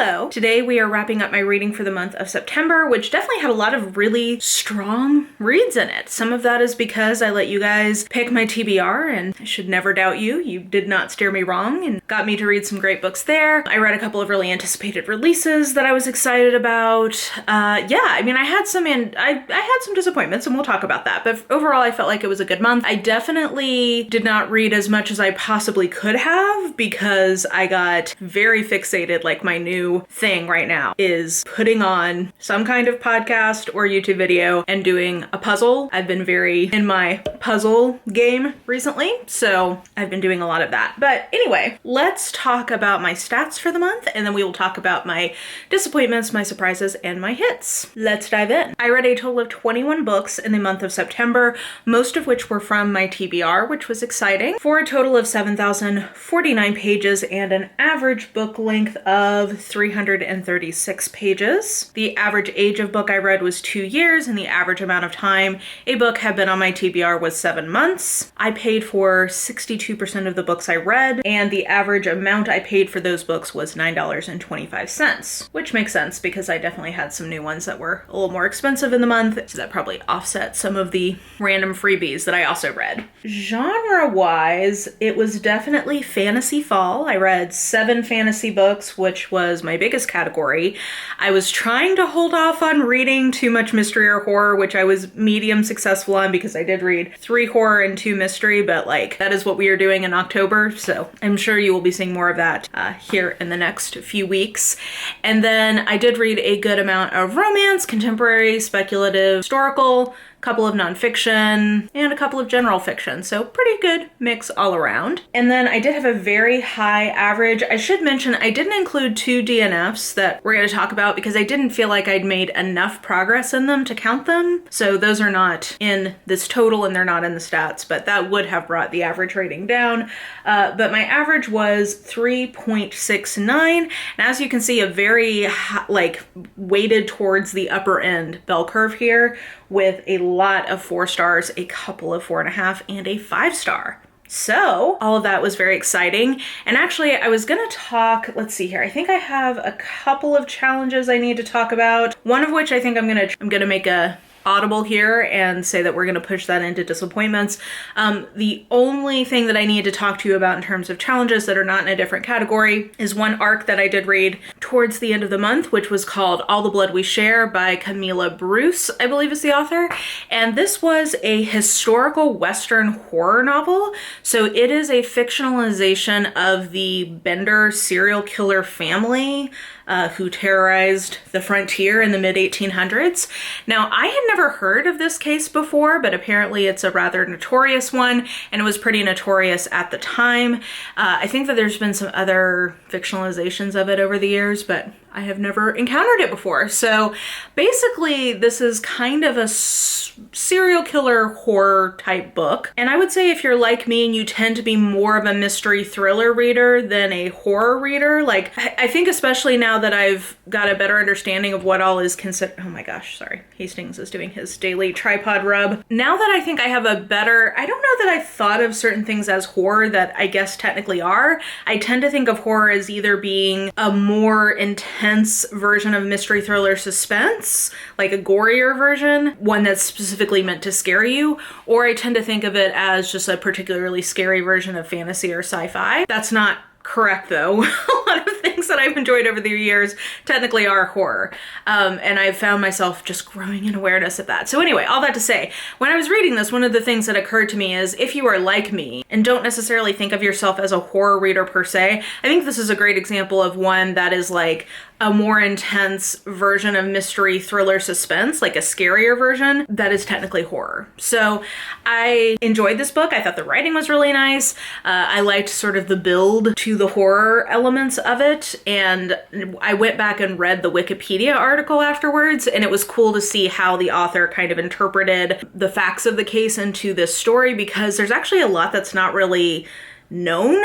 Hello! Today we are wrapping up my reading for the month of September, which definitely had a lot of really strong reads in it. Some of that is because I let you guys pick my TBR, and I should never doubt you. You did not steer me wrong and got me to read some great books there. I read a couple of really anticipated releases that I was excited about. I had some disappointments, and we'll talk about that. But overall, I felt like it was a good month. I definitely did not read as much as I possibly could have because I got very fixated. Like, my new thing right now is putting on some kind of podcast or YouTube video and doing a puzzle. I've been very in my puzzle game recently, so I've been doing a lot of that. But anyway, let's talk about my stats for the month, and then we will talk about my disappointments, my surprises, and my hits. Let's dive in. I read a total of 21 books in the month of September, most of which were from my TBR, which was exciting, for a total of 7,049 pages and an average book length of 336 pages. The average age of book I read was 2 years, and the average amount of time a book had been on my TBR was 7 months. I paid for 62% of the books I read, and the average amount I paid for those books was $9.25, which makes sense because I definitely had some new ones that were a little more expensive in the month, so that probably offset some of the random freebies that I also read. Genre-wise, it was definitely fantasy fall. I read 7 fantasy books, which was my biggest category. I was trying to hold off on reading too much mystery or horror, which I was medium successful on because I did read 3 horror and 2 mystery, but like, that is what we are doing in October, so I'm sure you will be seeing more of that here in the next few weeks. And then I did read a good amount of romance, contemporary, speculative, historical, couple of nonfiction, and a couple of general fiction. So pretty good mix all around. And then I did have a very high average. I should mention I didn't include 2 DNFs that we're going to talk about because I didn't feel like I'd made enough progress in them to count them. So those are not in this total and they're not in the stats, but that would have brought the average rating down. But my average was 3.69. And as you can see, a very weighted towards the upper end bell curve here, with a lot of 4 stars, a couple of 4.5, and a 5-star. So all of that was very exciting. And actually I was gonna talk, let's see here. I think I have a couple of challenges I need to talk about. One of which I think I'm gonna make a audible here and say that we're going to push that into disappointments. The only thing that I need to talk to you about in terms of challenges that are not in a different category is one arc that I did read towards the end of the month, which was called All the Blood We Share by Camila Bruce, I believe is the author. And this was a historical Western horror novel. So it is a fictionalization of the Bender serial killer family who terrorized the frontier in the mid-1800s. Now, I had never heard of this case before, but apparently it's a rather notorious one, and it was pretty notorious at the time. I think that there's been some other fictionalizations of it over the years, but I have never encountered it before. So basically, this is kind of a serial killer horror type book. And I would say if you're like me and you tend to be more of a mystery thriller reader than a horror reader, like I think especially now that I've got a better understanding of what all is considered, oh my gosh, sorry, Hastings is doing his daily tripod rub. Now that I think I have a better, I don't know that I've thought of certain things as horror that I guess technically are. I tend to think of horror as either being a more intense version of mystery thriller suspense, like a gorier version, one that's specifically meant to scare you, or I tend to think of it as just a particularly scary version of fantasy or sci-fi. That's not correct though. A lot of things that I've enjoyed over the years technically are horror. And I've found myself just growing in awareness of that. So anyway, all that to say, when I was reading this, one of the things that occurred to me is if you are like me and don't necessarily think of yourself as a horror reader per se, I think this is a great example of one that is like a more intense version of mystery thriller suspense, like a scarier version that is technically horror. So I enjoyed this book. I thought the writing was really nice. I liked sort of the build to the horror elements of it. And I went back and read the Wikipedia article afterwards, and it was cool to see how the author kind of interpreted the facts of the case into this story, because there's actually a lot that's not really known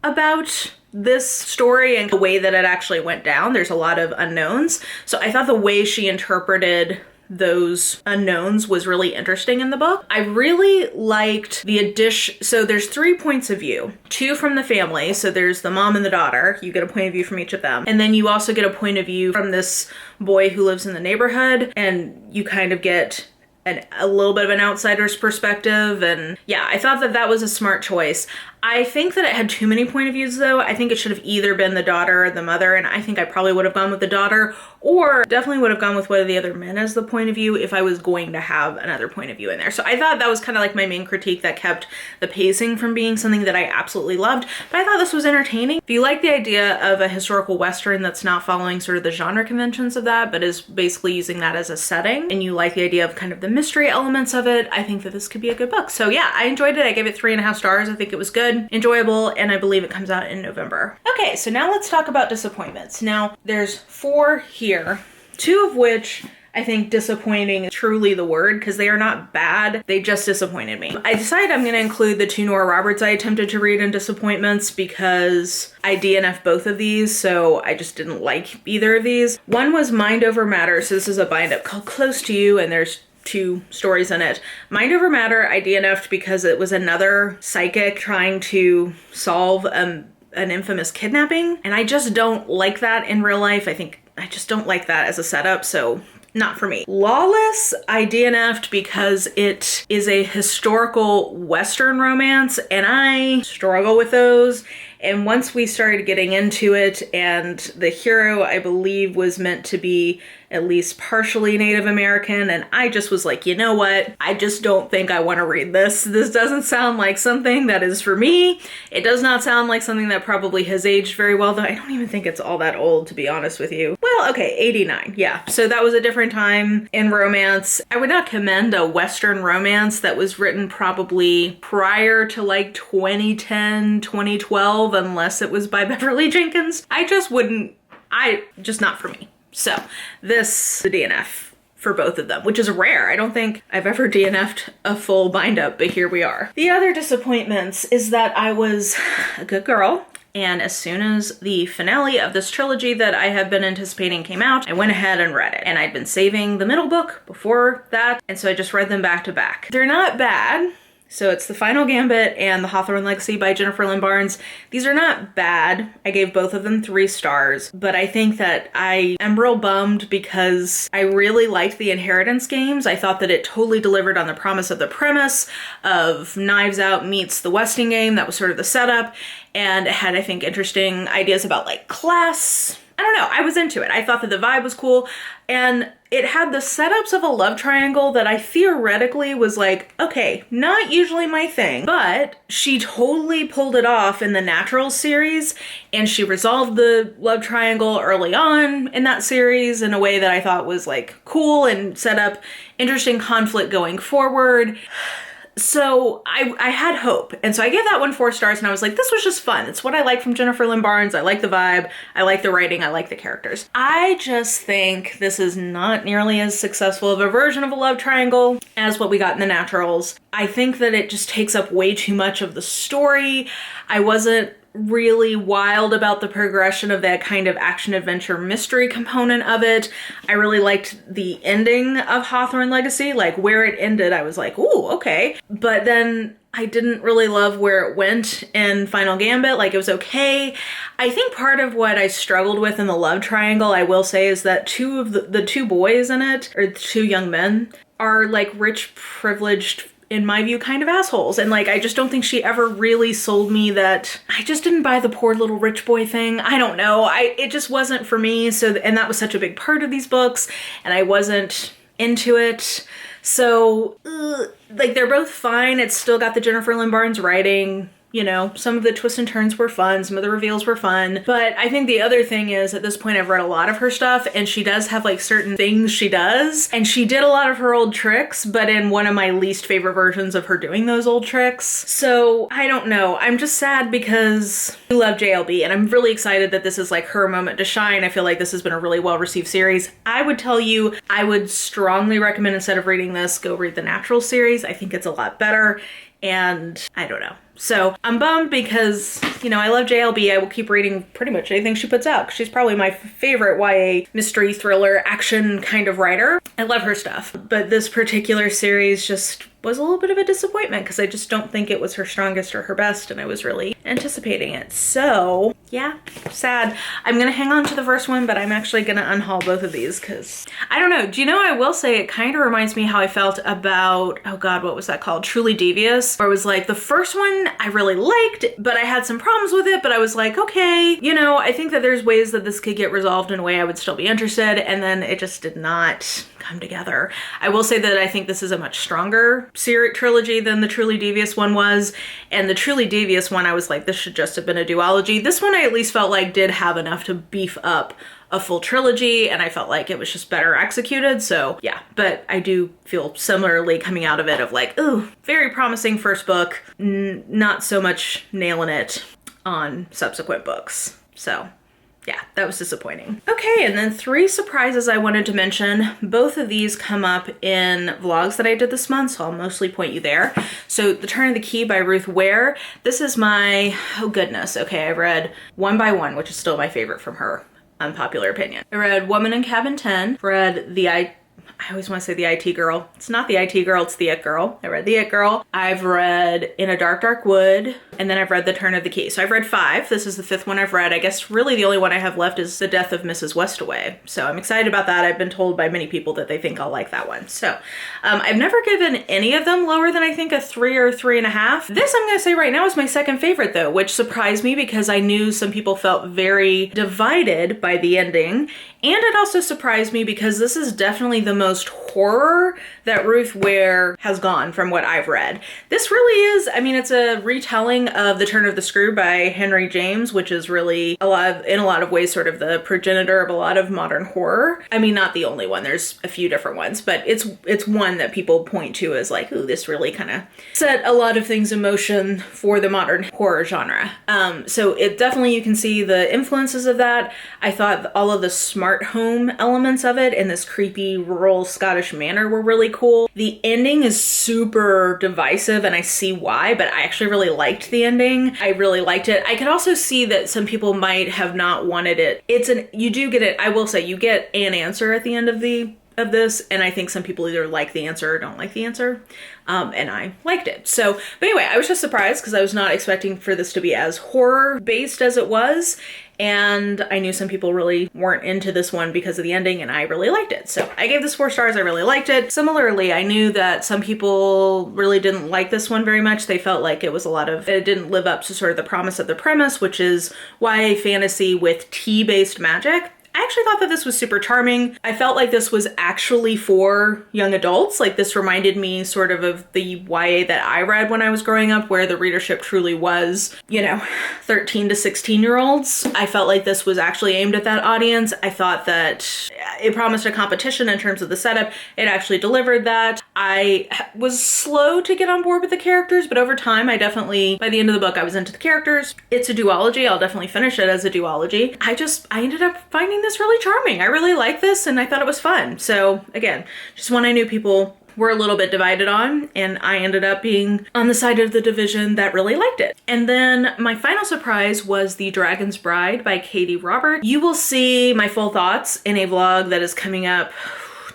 about this story and the way that it actually went down. There's a lot of unknowns. So I thought the way she interpreted those unknowns was really interesting in the book. I really liked the addition. So there's 3 points of view, 2 from the family. So there's the mom and the daughter. You get a point of view from each of them. And then you also get a point of view from this boy who lives in the neighborhood, and you kind of get a little bit of an outsider's perspective. And yeah, I thought that that was a smart choice. I think that it had too many point of views though. I think it should have either been the daughter or the mother, and I think I probably would have gone with the daughter, or definitely would have gone with one of the other men as the point of view if I was going to have another point of view in there. So I thought that was kind of like my main critique that kept the pacing from being something that I absolutely loved, but I thought this was entertaining. If you like the idea of a historical Western that's not following sort of the genre conventions of that, but is basically using that as a setting, and you like the idea of kind of the mystery elements of it, I think that this could be a good book. So yeah, I enjoyed it. I gave it 3.5 stars. I think it was good, enjoyable, and I believe it comes out in November. Okay, so now let's talk about disappointments. Now, there's 4 here, 2 of which I think disappointing is truly the word, because they are not bad, they just disappointed me. I decided I'm going to include the 2 Nora Roberts I attempted to read in disappointments because I DNF'd both of these, so I just didn't like either of these. One was Mind Over Matter, so this is a bind-up called Close to You, and there's 2 stories in it. Mind Over Matter I DNF'd because it was another psychic trying to solve an infamous kidnapping, and I just don't like that in real life. I just don't like that as a setup, so not for me. Lawless I DNF'd because it is a historical Western romance, and I struggle with those. And once we started getting into it, and the hero, I believe, was meant to be at least partially Native American, and I just was like, you know what? I just don't think I want to read this. This doesn't sound like something that is for me. It does not sound like something that probably has aged very well, though I don't even think it's all that old, to be honest with you. Well, okay, 89, yeah. So that was a different time in romance. I would not commend a Western romance that was written probably prior to like 2010, 2012, unless it was by Beverly Jenkins. Just not for me. So this, the DNF for both of them, which is rare. I don't think I've ever DNF'd a full bind up, but here we are. The other disappointments is that I was a good girl, and as soon as the finale of this trilogy that I have been anticipating came out, I went ahead and read it. And I'd been saving the middle book before that, and so I just read them back to back. They're not bad. So it's The Final Gambit and The Hawthorne Legacy by Jennifer Lynn Barnes. These are not bad. I gave both of them 3 stars, but I think that I am real bummed because I really liked the Inheritance games. I thought that it totally delivered on the promise of the premise of Knives Out meets the Westing game. That was sort of the setup, and it had, I think, interesting ideas about like class. I don't know, I was into it. I thought that the vibe was cool, and it had the setups of a love triangle that I theoretically was like, okay, not usually my thing, but she totally pulled it off in the Naturals series, and she resolved the love triangle early on in that series in a way that I thought was like cool and set up interesting conflict going forward. So I had hope, and so I gave that one 4 stars, and I was like, this was just fun. It's what I like from Jennifer Lynn Barnes. I like the vibe, I like the writing, I like the characters. I just think this is not nearly as successful of a version of a love triangle as what we got in the Naturals. I think that it just takes up way too much of the story. I wasn't really wild about the progression of that kind of action adventure mystery component of it. I really liked the ending of Hawthorne Legacy, like where it ended. I was like, ooh, okay. But then I didn't really love where it went in Final Gambit. Like, it was okay. I think part of what I struggled with in the love triangle, I will say, is that 2 of the 2 boys in it, or 2 young men, are like rich, privileged, in my view, kind of assholes. And like, I just don't think she ever really sold me that. I just didn't buy the poor little rich boy thing. I don't know. It just wasn't for me. So, and that was such a big part of these books, and I wasn't into it. So, like, they're both fine. It's still got the Jennifer Lynn Barnes writing. You know, some of the twists and turns were fun, some of the reveals were fun. But I think the other thing is, at this point, I've read a lot of her stuff, and she does have like certain things she does. And she did a lot of her old tricks, but in one of my least favorite versions of her doing those old tricks. So I don't know. I'm just sad because I love JLB, and I'm really excited that this is like her moment to shine. I feel like this has been a really well-received series. I would tell you, I would strongly recommend, instead of reading this, go read the Natural series. I think it's a lot better. and I don't know. So I'm bummed because, you know, I love JLB. I will keep reading pretty much anything she puts out. She's probably my favorite YA mystery thriller action kind of writer. I love her stuff. But this particular series just was a little bit of a disappointment because I just don't think it was her strongest or her best, and I was really anticipating it. So yeah, sad. I'm gonna hang on to the first one, but I'm actually gonna unhaul both of these because I don't know. Do you know, I will say it kind of reminds me how I felt about, oh God, what was that called? Truly Devious, where it was like the first one I really liked, but I had some problems with it, but I was like, okay, you know, I think that there's ways that this could get resolved in a way I would still be interested, and then it just did not come together. I will say that I think this is a much stronger trilogy than the Truly Devious one was, and the Truly Devious one I was like, this should just have been a duology. This one I at least felt like did have enough to beef up a full trilogy, and I felt like it was just better executed. So yeah, but I do feel similarly coming out of it of like, ooh, very promising first book, not so much nailing it on subsequent books. So yeah, that was disappointing. Okay, and then 3 surprises I wanted to mention. Both of these come up in vlogs that I did this month, so I'll mostly point you there. So The Turn of the Key by Ruth Ware. This is my, oh goodness, okay, I've read One by One, which is still my favorite from her. Unpopular opinion. I read Woman in Cabin 10, read I always want to say the IT Girl. It's not the IT Girl, it's the It Girl. I read the It Girl. I've read In a Dark, Dark Wood, and then I've read The Turn of the Key. So I've read 5. This is the 5th one I've read. I guess really the only one I have left is The Death of Mrs. Westaway. So I'm excited about that. I've been told by many people that they think I'll like that one. So I've never given any of them lower than I think a 3 or 3.5. This I'm gonna say right now is my second favorite though, which surprised me because I knew some people felt very divided by the ending. And it also surprised me because this is definitely the most horror that Ruth Ware has gone from what I've read. This really is, I mean, it's a retelling of The Turn of the Screw by Henry James, which is really in a lot of ways sort of the progenitor of a lot of modern horror. I mean, not the only one, there's a few different ones, but it's one that people point to as like, ooh, this really kind of set a lot of things in motion for the modern horror genre. So it definitely, you can see the influences of that. I thought all of the smart home elements of it in this creepy rural Scottish manor were really cool. The ending is super divisive and I see why, but I actually really liked the ending. I really liked it. I could also see that some people might have not wanted it. You do get it, I will say, you get an answer at the end of this, and I think some people either like the answer or don't like the answer, and I liked it. So, but anyway, I was just surprised because I was not expecting for this to be as horror based as it was, and I knew some people really weren't into this one because of the ending, and I really liked it. So I gave this 4 stars. I really liked it. Similarly, I knew that some people really didn't like this one very much. They felt like it didn't live up to sort of the promise of the premise, which is YA fantasy with tea-based magic. I actually thought that this was super charming. I felt like this was actually for young adults. Like, this reminded me sort of the YA that I read when I was growing up, where the readership truly was, you know, 13 to 16-year-olds. I felt like this was actually aimed at that audience. I thought that it promised a competition in terms of the setup. It actually delivered that. I was slow to get on board with the characters, but over time, by the end of the book, I was into the characters. It's a duology. I'll definitely finish it as a duology. I ended up finding this really charming. I really like this and I thought it was fun. So again, just one I knew people were a little bit divided on, and I ended up being on the side of the division that really liked it. And then my final surprise was The Dragon's Bride by Katie Robert. You will see my full thoughts in a vlog that is coming up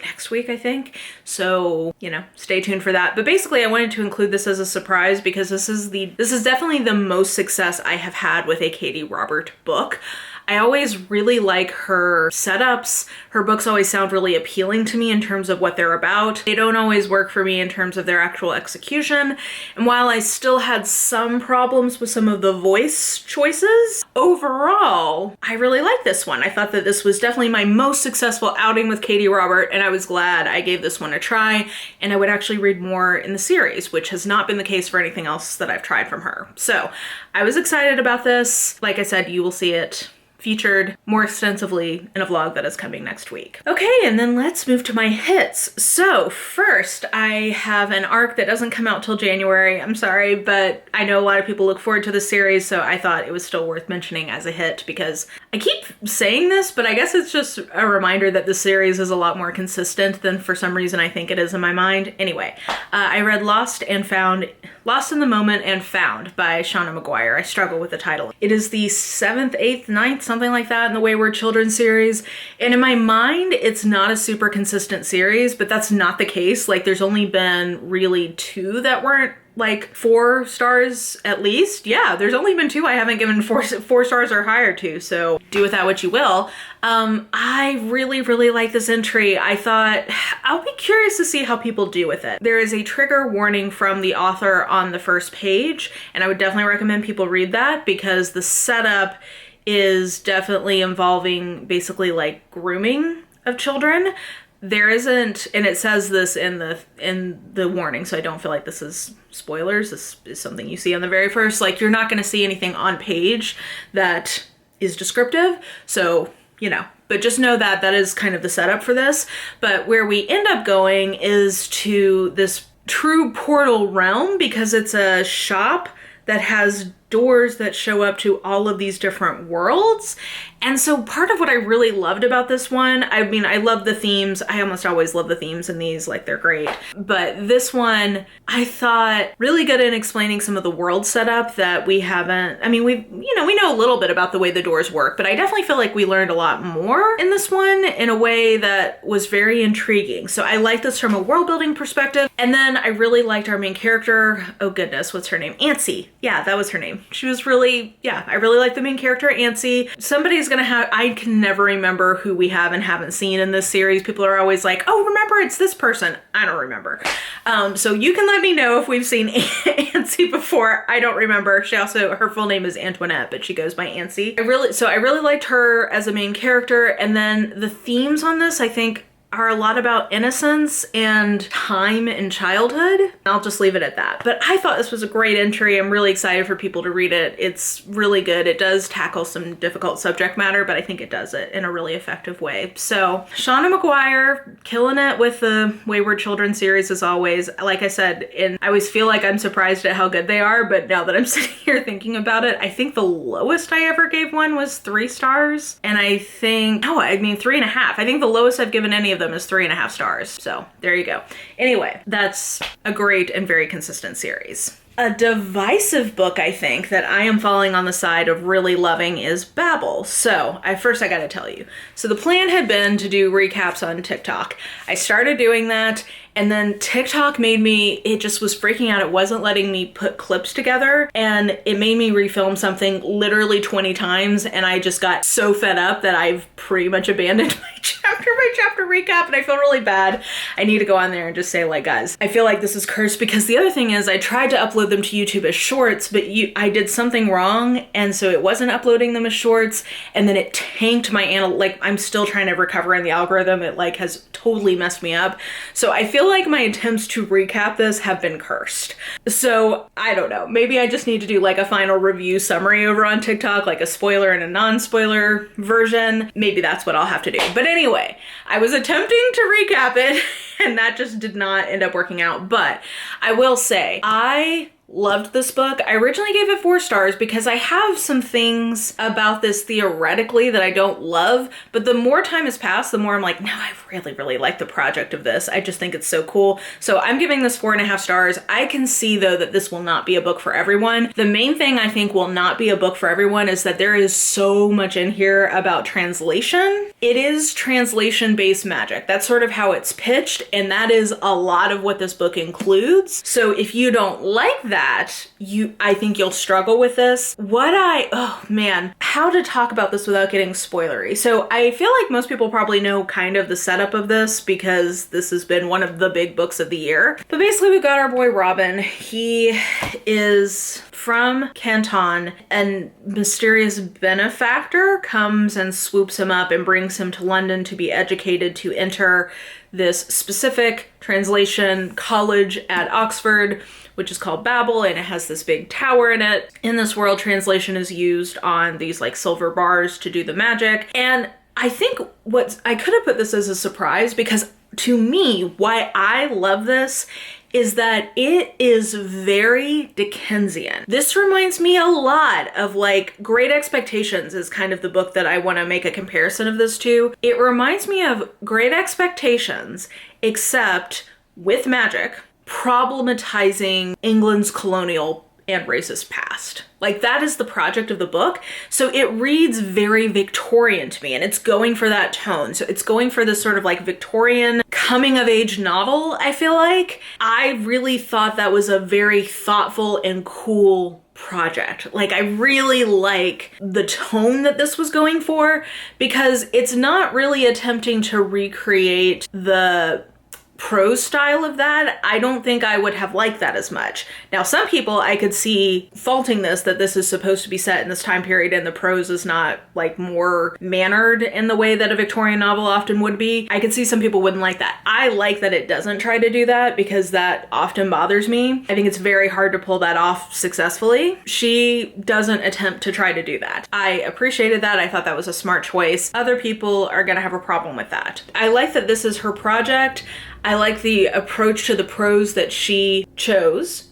next week, I think. So, you know, stay tuned for that. But basically I wanted to include this as a surprise because this is definitely the most success I have had with a Katie Robert book. I always really like her setups. Her books always sound really appealing to me in terms of what they're about. They don't always work for me in terms of their actual execution. And while I still had some problems with some of the voice choices, overall, I really like this one. I thought that this was definitely my most successful outing with Katie Robert, and I was glad I gave this one a try, and I would actually read more in the series, which has not been the case for anything else that I've tried from her. So I was excited about this. Like I said, you will see it featured more extensively in a vlog that is coming next week. Okay, and then let's move to my hits. So first, I have an arc that doesn't come out till January. I'm sorry, but I know a lot of people look forward to the series, so I thought it was still worth mentioning as a hit because I keep saying this, but I guess it's just a reminder that the series is a lot more consistent than for some reason I think it is in my mind. Anyway, I read Lost in the Moment and Found by Shauna McGuire. I struggle with the title. It is the 7th, 8th, 9th, something like that in the Wayward Children series. And in my mind, it's not a super consistent series, but that's not the case. Like, there's only been really 2 that weren't like 4 stars at least. Yeah, there's only been 2 I haven't given 4 stars or higher to, so do with that what you will. I really, really like this entry. I thought I'll be curious to see how people do with it. There is a trigger warning from the author on the first page, and I would definitely recommend people read that because the setup is definitely involving basically like grooming of children. There isn't, and it says this in the warning, so I don't feel like this is spoilers. This is something you see on the very first. Like, you're not going to see anything on page that is descriptive, so you know. But just know that that is kind of the setup for this. But where we end up going is to this true portal realm because it's a shop that has doors that show up to all of these different worlds. And so part of what I really loved about this one, I mean, I love the themes. I almost always love the themes in these, like they're great. But this one, I thought really good in explaining some of the world setup that we haven't, I mean, we know a little bit about the way the doors work, but I definitely feel like we learned a lot more in this one in a way that was very intriguing. So I like this from a world building perspective. And then I really liked our main character. Oh goodness, what's her name? Antsy. Yeah, that was her name. She was really, yeah, I really like the main character, Antsy. Somebody's gonna have, I can never remember who we have and haven't seen in this series. People are always like, oh, remember, it's this person. I don't remember. So you can let me know if we've seen Antsy before. I don't remember. She also, her full name is Antoinette, but she goes by Antsy. I really liked her as a main character. And then the themes on this, I think, are a lot about innocence and time in childhood. I'll just leave it at that. But I thought this was a great entry. I'm really excited for people to read it. It's really good. It does tackle some difficult subject matter, but I think it does it in a really effective way. So Shauna McGuire, killing it with the Wayward Children series as always. Like I said, I always feel like I'm surprised at how good they are, but now that I'm sitting here thinking about it, I think the lowest I ever gave one was 3 stars. And I think, 3.5. I think the lowest I've given any of them is 3.5 stars. So there you go. Anyway, that's a great and very consistent series. A divisive book, I think, that I am falling on the side of really loving is BABEL. So I gotta tell you. So the plan had been to do recaps on TikTok. I started doing that, and then TikTok it just was freaking out. It wasn't letting me put clips together, and it made me refilm something literally 20 times, and I just got so fed up that I've pretty much abandoned my chapter recap, and I feel really bad. I need to go on there and just say, like, guys, I feel like this is cursed, because the other thing is I tried to upload them to YouTube as shorts, but I did something wrong, and so it wasn't uploading them as shorts, and then it tanked my I'm still trying to recover in the algorithm. It has totally messed me up. So I feel like my attempts to recap this have been cursed. So I don't know, maybe I just need to do like a final review summary over on TikTok, like a spoiler and a non-spoiler version. Maybe that's what I'll have to do. But anyway, I was attempting to recap it and that just did not end up working out. But I will say, I loved this book. I originally gave it 4 stars because I have some things about this theoretically that I don't love, but the more time has passed, the more I'm like, no, I really, really like the project of this. I just think it's so cool. So I'm giving this 4.5 stars. I can see though that this will not be a book for everyone. The main thing I think will not be a book for everyone is that there is so much in here about translation. It is translation-based magic. That's sort of how it's pitched, and that is a lot of what this book includes. So if you don't like that, I think you'll struggle with this. How to talk about this without getting spoilery. So I feel like most people probably know kind of the setup of this because this has been one of the big books of the year. But basically we've got our boy Robin. He is from Canton, and mysterious benefactor comes and swoops him up and brings him to London to be educated to enter this specific translation college at Oxford, which is called BABEL, and it has this big tower in it. In this world, translation is used on these like silver bars to do the magic. And I think I could have put this as a surprise, because to me, why I love this is that it is very Dickensian. This reminds me a lot of like Great Expectations is kind of the book that I want to make a comparison of this to. It reminds me of Great Expectations, except with magic, problematizing England's colonial and racist past. Like, that is the project of the book. So it reads very Victorian to me, and it's going for that tone. So it's going for this sort of like Victorian coming of age novel, I feel like. I really thought that was a very thoughtful and cool project. Like, I really like the tone that this was going for, because it's not really attempting to recreate the prose style of that. I don't think I would have liked that as much. Now, some people I could see faulting this, that this is supposed to be set in this time period and the prose is not like more mannered in the way that a Victorian novel often would be. I could see some people wouldn't like that. I like that it doesn't try to do that, because that often bothers me. I think it's very hard to pull that off successfully. She doesn't attempt to try to do that. I appreciated that. I thought that was a smart choice. Other people are gonna have a problem with that. I like that this is her project. I like the approach to the prose that she chose.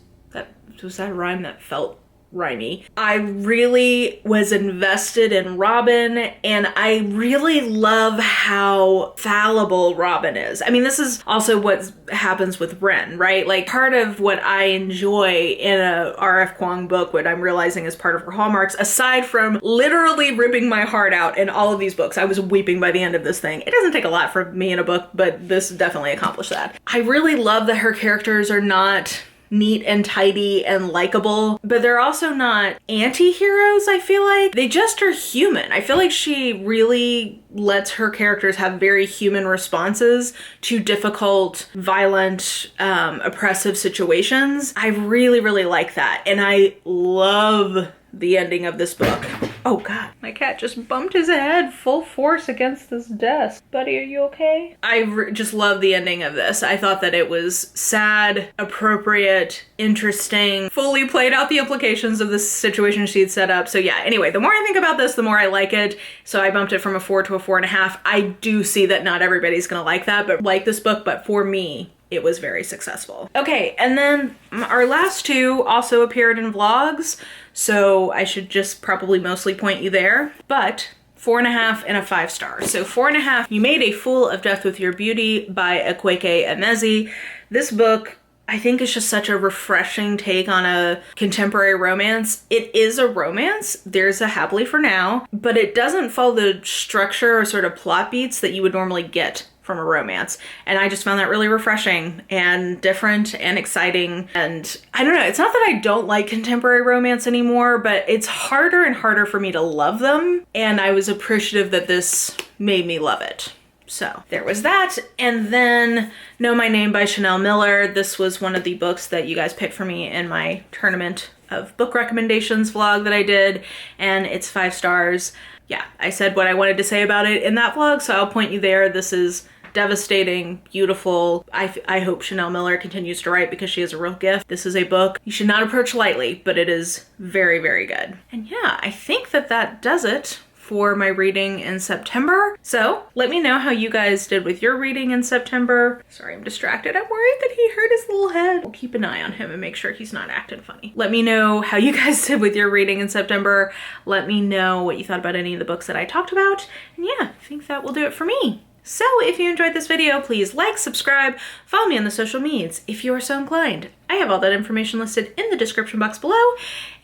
Was that a rhyme? That felt rhymey. I really was invested in Robin, and I really love how fallible Robin is. I mean, this is also what happens with Wren, right? Like, part of what I enjoy in a R.F. Kuang book, what I'm realizing is part of her hallmarks, aside from literally ripping my heart out in all of these books, I was weeping by the end of this thing. It doesn't take a lot from me in a book, but this definitely accomplished that. I really love that her characters are not neat and tidy and likable, but they're also not anti-heroes, I feel like. They just are human. I feel like she really lets her characters have very human responses to difficult, violent, oppressive situations. I really, really like that. And I love the ending of this book. Oh God, my cat just bumped his head full force against this desk. Buddy, are you okay? I just love the ending of this. I thought that it was sad, appropriate, interesting, fully played out the implications of the situation she'd set up. So yeah, anyway, the more I think about this, the more I like it. So I bumped it from a 4 to a 4.5. I do see that not everybody's gonna like that, but like this book, but for me, it was very successful. Okay, and then our last two also appeared in vlogs, so I should just probably mostly point you there, but 4.5 and a 5 star. So 4.5, You Made a Fool of Death with Your Beauty by Akwaeke Emezi. This book, I think, is just such a refreshing take on a contemporary romance. It is a romance. There's a happily for now, but it doesn't follow the structure or sort of plot beats that you would normally get from a romance. And I just found that really refreshing and different and exciting. And I don't know, it's not that I don't like contemporary romance anymore, but it's harder and harder for me to love them. And I was appreciative that this made me love it. So there was that. And then Know My Name by Chanel Miller. This was one of the books that you guys picked for me in my tournament of book recommendations vlog that I did, and it's 5 stars. Yeah, I said what I wanted to say about it in that vlog, so I'll point you there. This is devastating, beautiful. I hope Chanel Miller continues to write, because she is a real gift. This is a book you should not approach lightly, but it is very, very good. And yeah, I think that that does it for my reading in September. So let me know how you guys did with your reading in September. Sorry, I'm distracted. I'm worried that he hurt his little head. We'll keep an eye on him and make sure he's not acting funny. Let me know how you guys did with your reading in September. Let me know what you thought about any of the books that I talked about. And yeah, I think that will do it for me. So if you enjoyed this video, please like, subscribe, follow me on the social medias if you are so inclined. I have all that information listed in the description box below,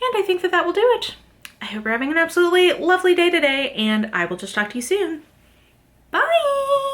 and I think that that will do it. I hope you're having an absolutely lovely day today, and I will just talk to you soon. Bye!